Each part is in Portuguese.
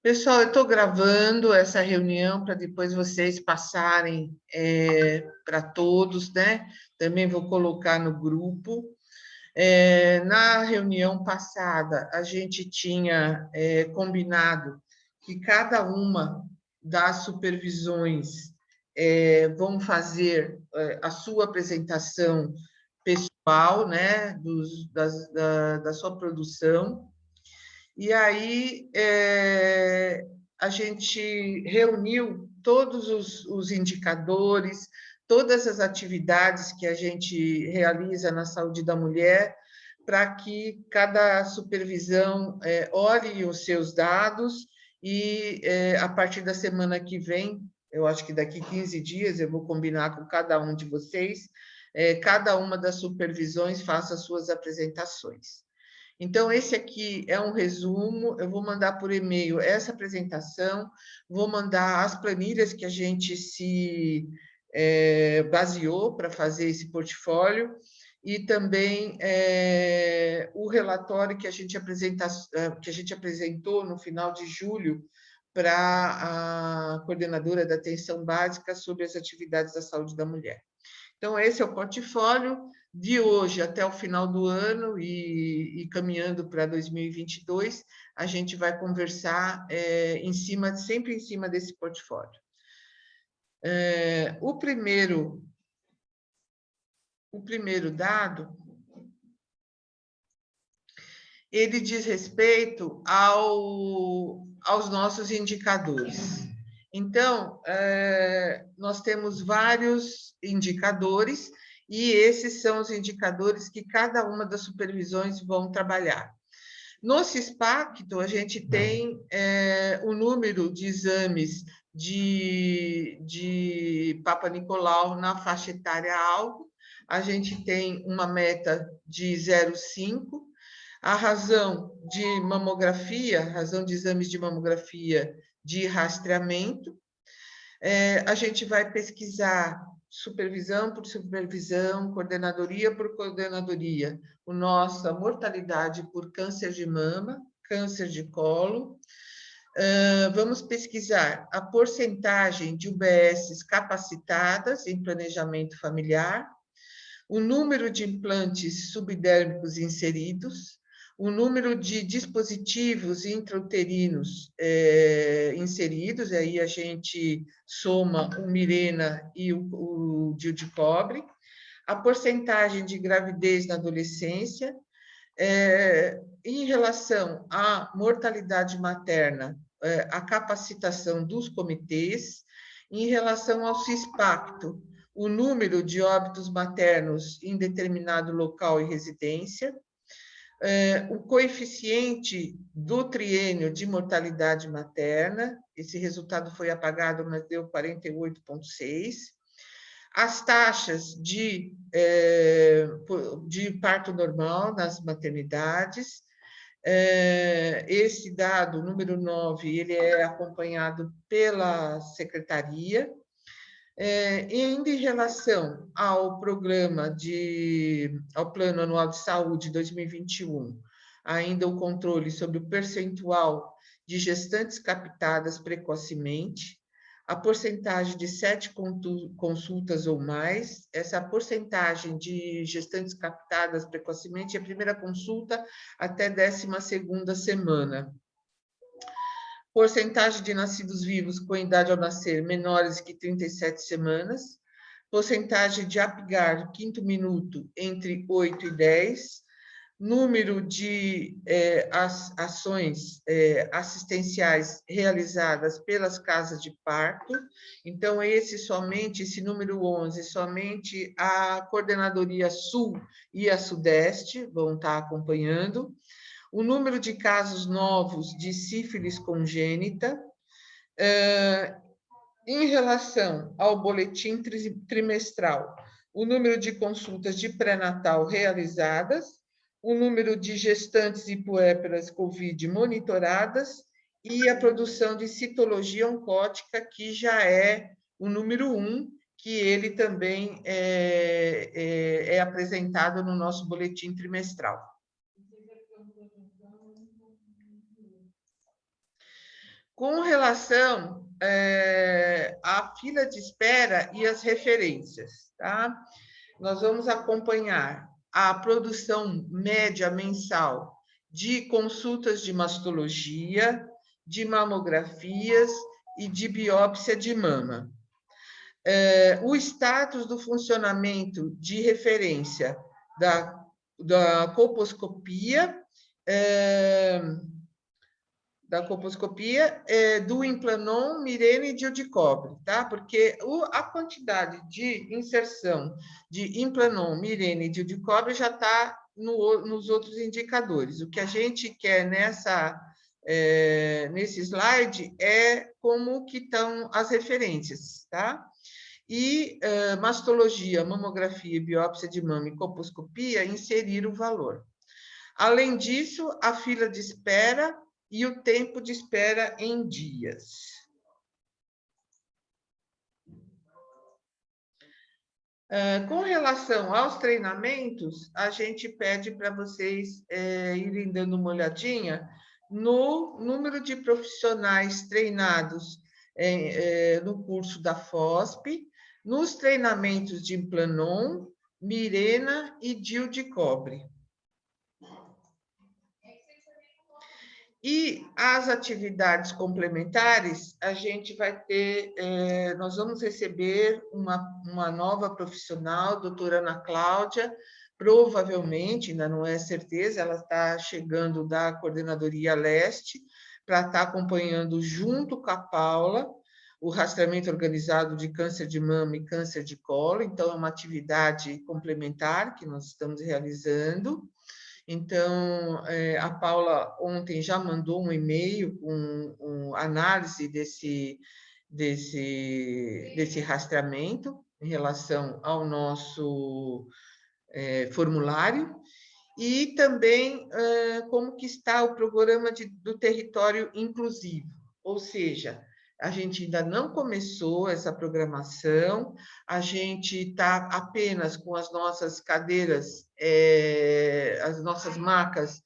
Pessoal, eu estou gravando essa reunião para depois vocês passarem para todos, né? Também vou colocar no grupo. Na reunião passada, a gente tinha combinado que cada uma das supervisões vão fazer a sua apresentação pessoal, né? Da sua produção. E aí a gente reuniu todos os indicadores, todas as atividades que a gente realiza na saúde da mulher, para que cada supervisão olhe os seus dados e a partir da semana que vem, eu acho que daqui 15 dias, eu vou combinar com cada um de vocês, cada uma das supervisões faça suas apresentações. Então, esse aqui é um resumo. Eu vou mandar por e-mail essa apresentação, vou mandar as planilhas que a gente se baseou para fazer esse portfólio e também o relatório que a gente apresentou no final de julho para a coordenadora da atenção básica sobre as atividades da saúde da mulher. Então, esse é o portfólio de hoje até o final do ano e caminhando para 2022, a gente vai conversar sempre em cima desse portfólio. O primeiro dado, ele diz respeito aos nossos indicadores. Então, nós temos vários indicadores, e esses são os indicadores que cada uma das supervisões vão trabalhar. No CISPACTO, a gente tem o número de exames de Papa Nicolau na faixa etária alta, a gente tem uma meta de 0,5, a razão de mamografia, razão de exames de mamografia de rastreamento. A gente vai pesquisar supervisão por supervisão, coordenadoria por coordenadoria, a nossa mortalidade por câncer de mama, câncer de colo. Vamos pesquisar a porcentagem de UBSs capacitadas em planejamento familiar, o número de implantes subdérmicos inseridos, o número de dispositivos intrauterinos inseridos, e aí a gente soma o Mirena e o DIU de cobre, a porcentagem de gravidez na adolescência, em relação à mortalidade materna, a capacitação dos comitês, em relação ao CISPACTO, o número de óbitos maternos em determinado local e residência, o coeficiente do triênio de mortalidade materna, esse resultado foi apagado, mas deu 48,6. As taxas de parto normal nas maternidades. Esse dado, número 9, ele é acompanhado pela secretaria. E ainda em relação ao ao Plano Anual de Saúde 2021, ainda o controle sobre o percentual de gestantes captadas precocemente, a porcentagem de 7 consultas ou mais, essa porcentagem de gestantes captadas precocemente é a primeira consulta até 12ª semana. Porcentagem de nascidos vivos com idade ao nascer menores que 37 semanas, porcentagem de APGAR, quinto minuto, entre 8 e 10, número de ações assistenciais realizadas pelas casas de parto. Então, esse número 11, somente a Coordenadoria Sul e a Sudeste vão estar acompanhando. O número de casos novos de sífilis congênita. Em relação ao boletim trimestral, o número de consultas de pré-natal realizadas, o número de gestantes e puérperas COVID monitoradas e a produção de citologia oncótica, que já é o número 1, que ele também é apresentado no nosso boletim trimestral. Com relação à fila de espera e as referências, tá? Nós vamos acompanhar a produção média mensal de consultas de mastologia, de mamografias e de biópsia de mama. O status do funcionamento de referência da colposcopia, do Implanon, Mirena e DIU de cobre, tá? Porque a quantidade de inserção de Implanon, Mirena e DIU de cobre já está nos outros indicadores. O que a gente quer nesse slide é como que estão as referências, tá? E mastologia, mamografia, biópsia de mama e colposcopia, inserir o valor. Além disso, a fila de espera e o tempo de espera em dias. Com relação aos treinamentos, a gente pede para vocês irem dando uma olhadinha no número de profissionais treinados no curso da FOSP, nos treinamentos de Implanon, Mirena e DIU de cobre. E as atividades complementares, a gente vai ter, nós vamos receber uma nova profissional, a doutora Ana Cláudia, provavelmente, ainda não é certeza, ela está chegando da Coordenadoria Leste, para estar acompanhando junto com a Paula, o rastreamento organizado de câncer de mama e câncer de colo, então é uma atividade complementar que nós estamos realizando. Então, a Paula ontem já mandou um e-mail com análise desse rastreamento em relação ao nosso formulário, e também como que está o programa do território inclusivo, ou seja, a gente ainda não começou essa programação, a gente está apenas com as nossas cadeiras, as nossas macas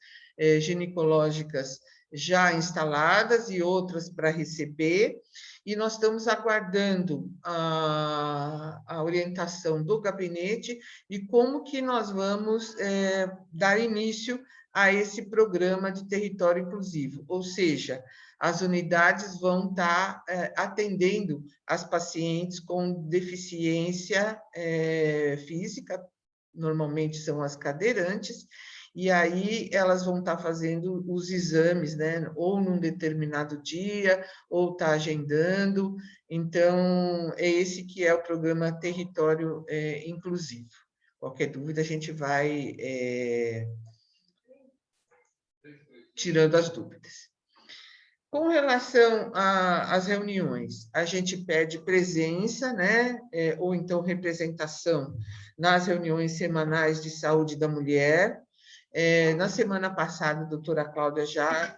ginecológicas já instaladas e outras para receber, e nós estamos aguardando a orientação do gabinete e como que nós vamos dar início a esse programa de território inclusivo, ou seja, as unidades vão estar atendendo as pacientes com deficiência física, normalmente são as cadeirantes, e aí elas vão estar fazendo os exames, né? Ou num determinado dia, ou está agendando. Então, é esse que é o programa Território Inclusivo. Qualquer dúvida, a gente vai tirando as dúvidas. Com relação às reuniões, a gente pede presença, né? Ou então representação nas reuniões semanais de saúde da mulher. Na semana passada, a doutora Cláudia já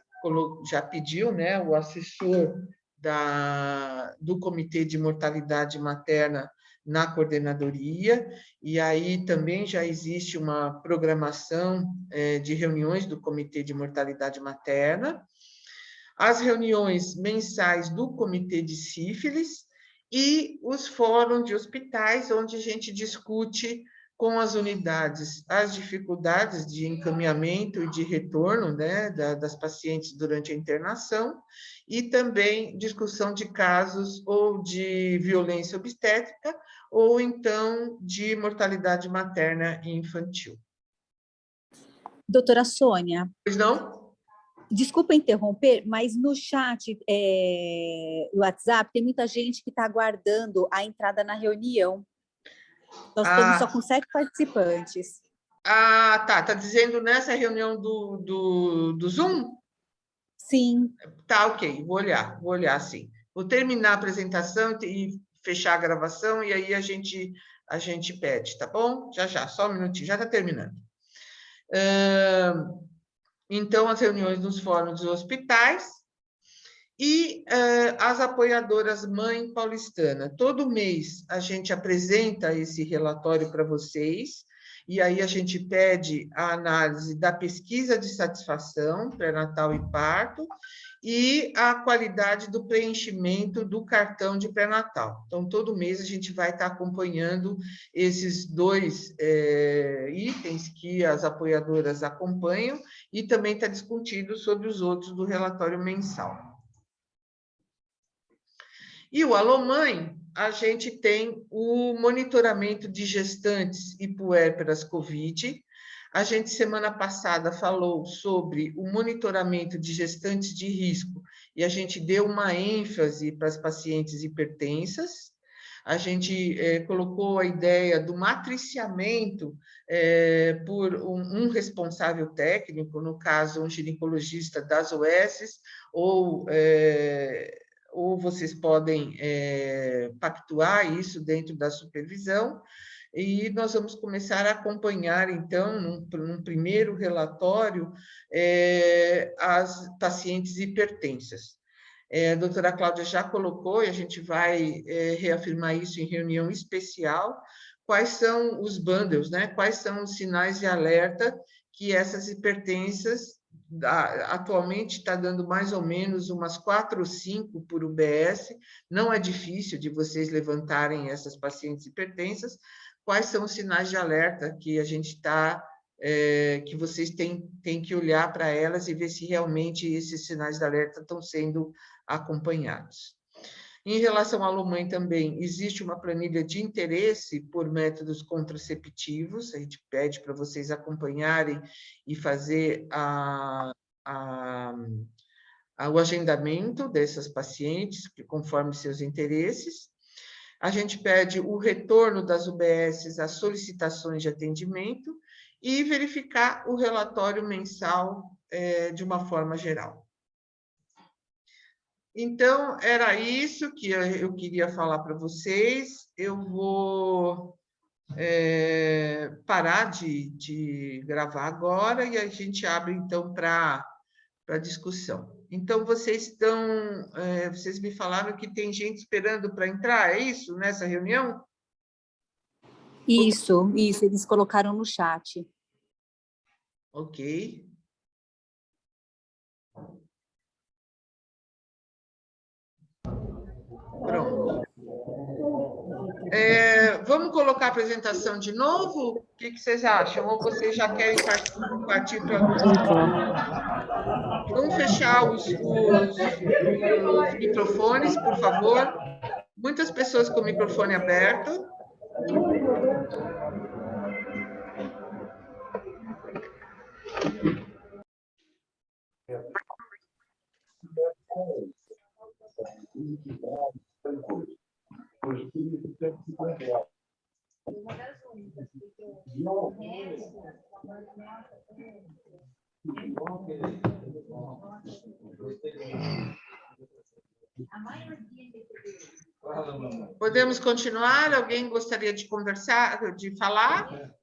pediu, né, o assessor do Comitê de Mortalidade Materna na coordenadoria, e aí também já existe uma programação de reuniões do Comitê de Mortalidade Materna, as reuniões mensais do Comitê de Sífilis e os fóruns de hospitais, onde a gente discute com as unidades as dificuldades de encaminhamento e de retorno, né, das pacientes durante a internação, e também discussão de casos ou de violência obstétrica ou então de mortalidade materna e infantil. Doutora Sônia. Pois não? Desculpa interromper, mas no chat, no WhatsApp, tem muita gente que está aguardando a entrada na reunião. Nós estamos só com 7 participantes. Tá. Está dizendo nessa reunião do Zoom? Sim. Tá, ok. Vou olhar, sim. Vou terminar a apresentação e fechar a gravação, e aí a gente pede, tá bom? Já, só um minutinho, já está terminando. Então, as reuniões nos fóruns dos hospitais e as apoiadoras Mãe Paulistana. Todo mês a gente apresenta esse relatório para vocês e aí a gente pede a análise da pesquisa de satisfação, pré-natal e parto, e a qualidade do preenchimento do cartão de pré-natal. Então, todo mês a gente vai estar acompanhando esses dois itens que as apoiadoras acompanham e também está discutindo sobre os outros do relatório mensal. E o Alô Mãe, a gente tem o monitoramento de gestantes e puérperas COVID. A gente, semana passada, falou sobre o monitoramento de gestantes de risco e a gente deu uma ênfase para as pacientes hipertensas. A gente colocou a ideia do matriciamento por um responsável técnico, no caso, um ginecologista das OS, ou vocês podem pactuar isso dentro da supervisão, e nós vamos começar a acompanhar, então, num primeiro relatório, as pacientes hipertensas. A doutora Cláudia já colocou, e a gente vai reafirmar isso em reunião especial, quais são os bundles, né? Quais são os sinais de alerta que essas hipertensas, atualmente está dando mais ou menos umas 4 ou 5 por UBS, não é difícil de vocês levantarem essas pacientes hipertensas. Quais são os sinais de alerta que a gente está, que vocês têm que olhar para elas e ver se realmente esses sinais de alerta estão sendo acompanhados. Em relação à Alô Mãe também, existe uma planilha de interesse por métodos contraceptivos, a gente pede para vocês acompanharem e fazer o agendamento dessas pacientes, conforme seus interesses. A gente pede o retorno das UBSs às solicitações de atendimento e verificar o relatório mensal de uma forma geral. Então, era isso que eu queria falar para vocês. Eu vou parar de gravar agora e a gente abre, então, para discussão. Então, vocês me falaram que tem gente esperando para entrar, é isso, nessa reunião? Isso, eles colocaram no chat. Ok. Pronto. Vamos colocar a apresentação de novo? O que vocês acham? Ou vocês já querem partir para... Vamos fechar os microfones, por favor. Muitas pessoas com o microfone aberto. Podemos continuar? Alguém gostaria de conversar, de falar?